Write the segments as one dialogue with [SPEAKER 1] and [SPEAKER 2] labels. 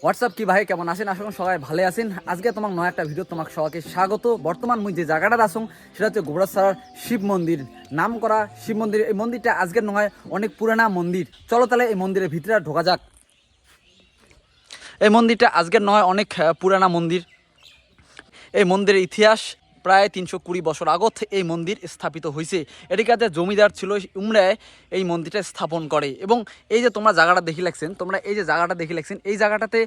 [SPEAKER 1] WhatsApp কি ভাই কেমন আছেন? আশা করি সবাই ভালো আছেন। আজকে তোমাক নয় একটা ভিডিও তোমাক সবাইকে স্বাগত। বর্তমান মুই যে জায়গাটা আসুন সেটা হচ্ছে গোবরাছড়ার শিব মন্দির, নাম করা শিব মন্দির। এই মন্দিরটা আজকের নয় অনেক পুরানা মন্দির। চলো তাহলে এই মন্দিরের ভিতরে ঢোকা যাক। এই মন্দিরটা আজকের নয় অনেক পুরানা মন্দির। এই মন্দিরের ইতিহাস প্রায় 320 বছর আগত এই মন্দির স্থাপিত হয়েছে। এটির কাছে জমিদার ছিল উমরায় এই মন্দিরটা স্থাপন করে। এবং এই যে তোমরা জায়গাটা দেখি লাগছেন, তোমরা এই যে জায়গাটা দেখি লাগছেন, এই জায়গাটাতে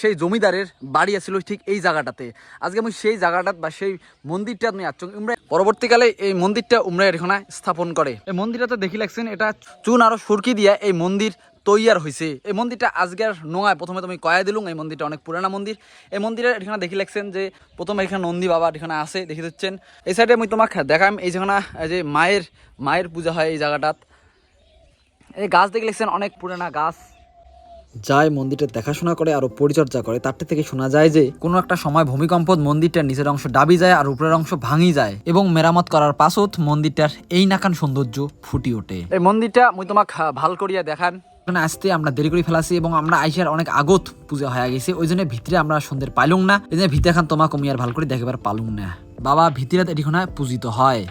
[SPEAKER 1] সেই জমিদারের বাড়ি আছিল ঠিক এই জায়গাটাতে। আজকে আমি সেই জায়গাটা বা সেই মন্দিরটা তুমি আসছো উমরায়। পরবর্তীকালে এই মন্দিরটা উমরায় এখানে স্থাপন করে। এই মন্দিরটাতে দেখি লাগছেন এটা চুন আরো সুরকি দিয়া এই মন্দির তৈয়ার হয়েছে। এই মন্দিরটা আজকের নয়, প্রথমে তুমি কয়া দিলুম এই মন্দিরটা অনেক পুরানা মন্দির। এই মন্দিরের এখানে দেখি লাগছেন যে প্রথমে এখানে নন্দী বাবা এখানে আছে দেখি দিচ্ছেন। এই সাইডে আমি তোমাকে দেখাম এই যেখানে যে মায়ের পূজা হয় এই জায়গাটাত। এই গাছ দেখে লাগছেন অনেক পুরানা গাছ, যাই মন্দিরটা দেখাশোনা করে আর পরিচর্যা করে তার থেকে শোনা যায় যে কোনো একটা সময় ভূমিকম্প মন্দিরটার নিচের অংশ ডাবি যায় আর উপরের অংশ ভাঙি যায় এবং মেরামত করার পাছত মন্দিরটার এই নাকান সৌন্দর্য ফুটি ওঠে। এই মন্দিরটা মুই তোমাক ভাল করিয়া দেখান। এখানে আসতে আমরা দেরি করে ফেলাছি এবং আমরা আইসার অনেক আগত পূজা হয়ে গেছে, ওই জন্য ভিতরে আমরা সন্ধ্যের পাইলুম না। এই জন্য ভিতরে খান তোমাকে আমি আর ভাল করে দেখাবার পালুম না। বাবা ভিতরে এটিখানে পূজিত হয়।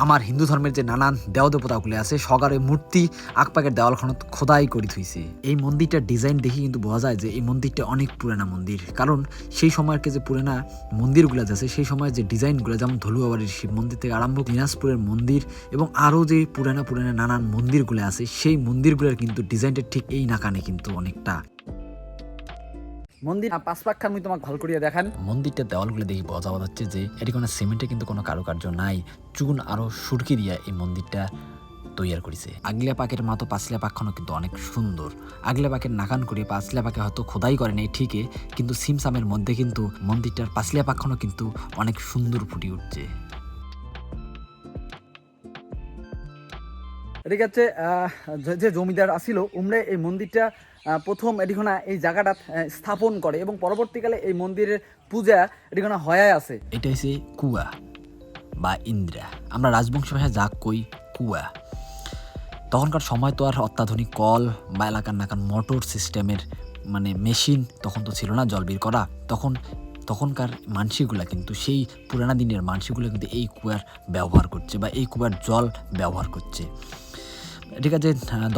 [SPEAKER 1] আমার হিন্দু ধর্মের যে নানান দেও দেবতাগুলি আছে সগারে মূর্তি আকপাকের দেওয়ালখানত খোদাই করে থুইছে। এই মন্দিরটার ডিজাইন দেখে কিন্তু বোঝা যায় যে এই মন্দিরটা অনেক পুরানা মন্দির, কারণ সেই সময়ের যে পুরানা মন্দিরগুলো আছে সেই সময়ের যে ডিজাইনগুলো, যেমন ধলুয়াবাড়ির শিব মন্দির থেকে আরম্ভ দিনাজপুরের মন্দির এবং আরও যে পুরানা নানান মন্দিরগুলো আছে সেই মন্দিরগুলোর কিন্তু ডিজাইনটা ঠিক এই নাকানে কিন্তু অনেকটা। মন্দির পাঁচ পাক খান তোমাকে ভালো করিয়া দেখান। মন্দিরটার দেওয়ালগুলো দেখি বোঝা যাচ্ছে যে এটি কোনো সিমেন্টে কিন্তু কোনো কারুকার্য নাই, চুন আরো সুরকি দিয়া এই মন্দিরটা তৈরি করেছে। আগলা পাকের মতো পাঁচলা পাকখানো কিন্তু অনেক সুন্দর। আগলা পাকের নাকান করে পাঁচলা পাকে হয়তো খোদাই করে নেই ঠিকই, কিন্তু সিমসামের মধ্যে কিন্তু মন্দিরটার পাঁচলা পাকখানো কিন্তু অনেক সুন্দর ফুটে উঠছে। ঠিক আছে, যে জমিদার আসিল উমরে এই মন্দিরটা প্রথম এটিখানা এই জায়গাটা স্থাপন করে এবং পরবর্তীকালে এই মন্দিরের পূজা এটিখানা হয়ে আছে। এটা হচ্ছে কুয়া বা ইন্দ্রা, আমরা রাজবংশ ভাষায় যা কই কুয়া। তখনকার সময় তো আর অত্যাধুনিক কল বা এলাকার নাকার মোটর সিস্টেমের মেশিন তখন তো ছিল না জল বের করা। তখনকার মানসিগুলা কিন্তু সেই পুরানা দিনের মানসিগুলো কিন্তু এই কুয়ার ব্যবহার করছে বা এই কুয়ার জল ব্যবহার করছে। ঠিক আছে,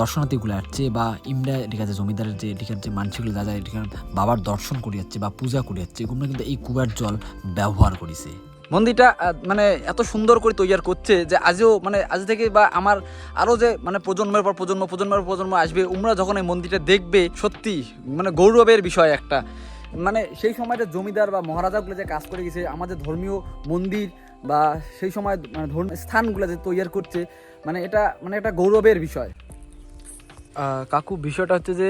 [SPEAKER 1] দর্শনার্থীগুলো আসছে বা ইমরা ঠিক আছে জমিদারের যে ঠিক আছে মানসিগুলো যা যায় এখানে বাবার দর্শন করে যাচ্ছে বা পূজা করে যাচ্ছে, এগুলো কিন্তু এই কুয়ার জল ব্যবহার করেছে। মন্দিরটা এত সুন্দর করে তৈরি করছে যে আজও আজ থেকে বা আমার আরও যে প্রজন্মের পর প্রজন্ম আসবে, উমরা যখন এই মন্দিরটা দেখবে সত্যি গৌরবের বিষয় একটা। সেই সময়টা জমিদার বা মহারাজাগুলো যে কাজ করে গেছে আমাদের ধর্মীয় মন্দির বা সেই সময় স্থানগুলো যে তৈরি করছে, এটা একটা গৌরবের বিষয়। কাকু বিষয়টা হচ্ছে যে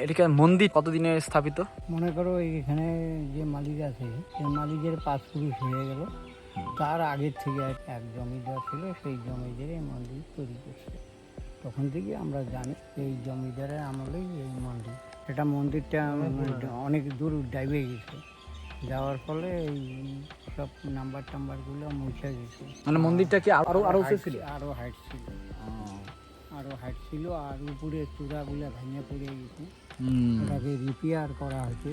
[SPEAKER 1] এদিকে মন্দির কতদিনে স্থাপিত?
[SPEAKER 2] মনে করো এখানে যে মালিক আছে সেই মালিকের 5 পুরুষ হয়ে গেল, তার আগের থেকে এক জমিদার ছিল, সেই জমিদারে মন্দির তৈরি করছে। তখন থেকে আমরা জানি এই জমিদারের আমলেই এই মন্দির। এটা মন্দিরটা অনেক দূর ডাইবে গেছে, যাওয়ার ফলে এই সব টাম্বারগুলো মুছে গেছে।
[SPEAKER 1] মন্দিরটা কি আরো ছিল?
[SPEAKER 2] আরো হাইট ছিল আর উপরে চূড়াগুলো ভেঙে পড়ে গেছে। এটাকে রিপেয়ার করা হয়েছে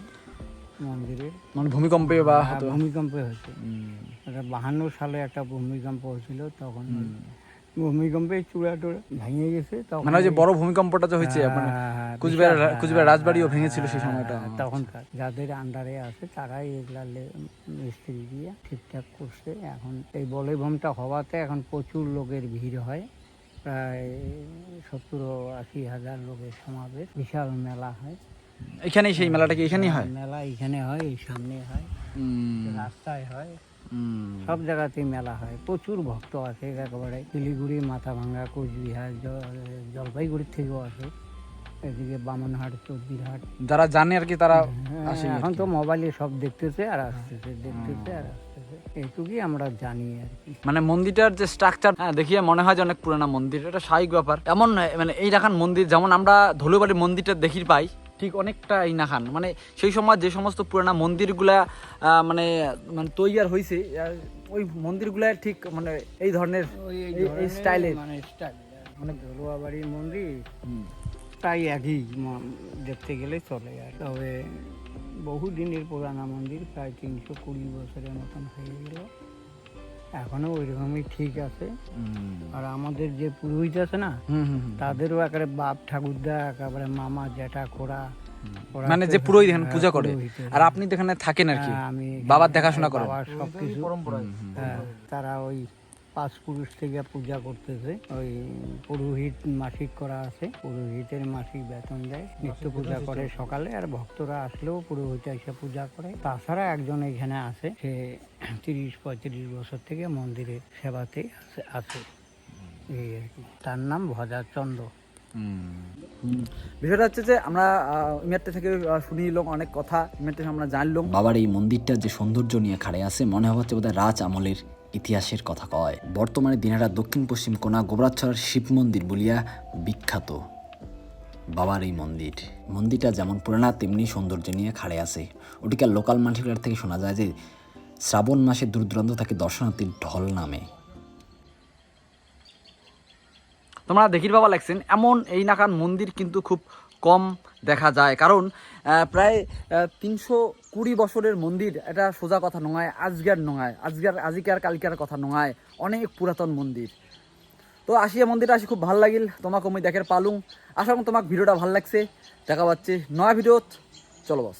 [SPEAKER 2] মন্দিরের,
[SPEAKER 1] ভূমিকম্পে
[SPEAKER 2] হয়েছে। এটা 52 সালে একটা ভূমিকম্প হয়েছিল, তখন ভূমিকম্পে চূড়া টুড়া ভেঙে গেছে। তখন
[SPEAKER 1] যে বড় ভূমিকম্পটা যে হয়েছে কুচবিহার রাজবাড়িও ভেঙেছিল সেই সময়টা।
[SPEAKER 2] তখনকার যাদের আন্ডারে আছে তারাই এগুলা মিস্ত্রি দিয়ে ঠিকঠাক করছে। এখন এই বলয়ভূমটা হওয়াতে এখন প্রচুর লোকের ভিড় হয়, প্রায় 70-80 হাজার লোকের সমাবেশ, বিশাল মেলা হয়
[SPEAKER 1] এখানে। সেই মেলাটা কি এখানেই হয়?
[SPEAKER 2] মেলা এখানে হয়, এই সামনে হয়, রাস্তায় হয়, সব জায়গাতেই মেলা হয়। প্রচুর ভক্ত আছে, একেবারে শিলিগুড়ি, মাথাভাঙ্গা, কোচবিহার, জলপাইগুড়ির থেকেও আছে, এদিকে বামনহাট, চৌধুরীহাট,
[SPEAKER 1] যারা জানে আর কি তারা আসে।
[SPEAKER 2] এখন তো মোবাইলে সব দেখতেছে আর আসতেছে, এইটুকুই আমরা জানি আর কি।
[SPEAKER 1] মন্দিরটার যে স্ট্রাকচার দেখিয়ে মনে হয় যে অনেক পুরানা মন্দির। এটা স্বাভাবিক ব্যাপার। এমন এই রাখান মন্দির যেমন আমরা ধলুবাড়ির মন্দিরটা দেখি পাই, ঠিক অনেকটা এই নাখান সেই সময় যে সমস্ত পুরানা মন্দিরগুলা তৈরি হয়েছে, ওই মন্দিরগুলা ঠিক এই ধরনের এই স্টাইলের
[SPEAKER 2] ধলুয়াবাড়ির মন্দির প্রায় একই দেখতে গেলে চলে। আর তবে বহু দিনের পুরানা মন্দির, প্রায় 320 বছরের মতন হয়ে গেল, এখনো ওই রকমই ঠিক আছে। আর আমাদের যে পুরোহিত আছে না, তাদেরও একেবারে বাপ ঠাকুরদা, একেবারে মামা জ্যাঠা খোড়া, ওরা
[SPEAKER 1] মানে
[SPEAKER 2] তো-
[SPEAKER 1] যে পুরোহিত এখানে
[SPEAKER 2] হ্যাঁ,
[SPEAKER 1] পূজা করে,
[SPEAKER 2] পুরোহিতের।
[SPEAKER 1] আর আপনি তো এখানে থাকেন আর কি,
[SPEAKER 2] হ্যাঁ, আমি
[SPEAKER 1] বাবার দেখাশোনা করেন।
[SPEAKER 2] বাবার সবকিছু হ্যাঁ, তারা ওই 5 পুরুষ থেকে পূজা করতেছে। ওই পুরোহিত মাসিক করা আছে, পুরোহিতের মাসিক বেতন দেয়, নিত্য পূজা করে সকালে, আর ভক্তরা আসলেও পুরোহিত এসে পূজা করে। তাছাড়া একজন এখানে আছে, সে 30-35 বছর থেকে মন্দিরের সেবাতে আছে এই আর কি। তার নাম ভজাচন্দ্র।
[SPEAKER 1] বিষয়টা হচ্ছে যে আমরা ইমেরতে থেকে শুনিলাম অনেক কথা, ইমের থেকে আমরা জানলাম
[SPEAKER 3] বাবার এই মন্দিরটা যে সৌন্দর্য নিয়ে খাড়ে আছে, মনে হচ্ছে বোধহয় রাজ আমলের ইতিহাসের কথা কয়। বর্তমানে দিনারা দক্ষিণ পশ্চিম কোনা গোবরাছড়ার শিব মন্দির বলিয়া বিখ্যাত বাবার এই মন্দিরটা যেমন পুরানা তেমনি সৌন্দর্য নিয়ে খাড়ে আছে। ওটিকার লোকাল মানুষগুলোর থেকে শোনা যায় যে শ্রাবণ মাসে দূর দূরান্ত থেকে দর্শনার্থীর ঢল নামে।
[SPEAKER 1] তোমরা দেখির বাবা লাগছেন এমন এই নাকান মন্দির কিন্তু খুব কম দেখা যায়, কারণ প্রায় 320 বছরের মন্দির, এটা সোজা কথা নয়, আজিকার কালকার কথা নয়, অনেক পুরাতন মন্দির। তো আসিয়া মন্দিরটা আসি খুব ভাল লাগিল, তোমাকে আমি দেখার পালুম। আশা করি তোমাকে ভিডিওটা ভাল লাগছে। দেখা পাচ্ছি নয়া ভিডিওত, চলো বস।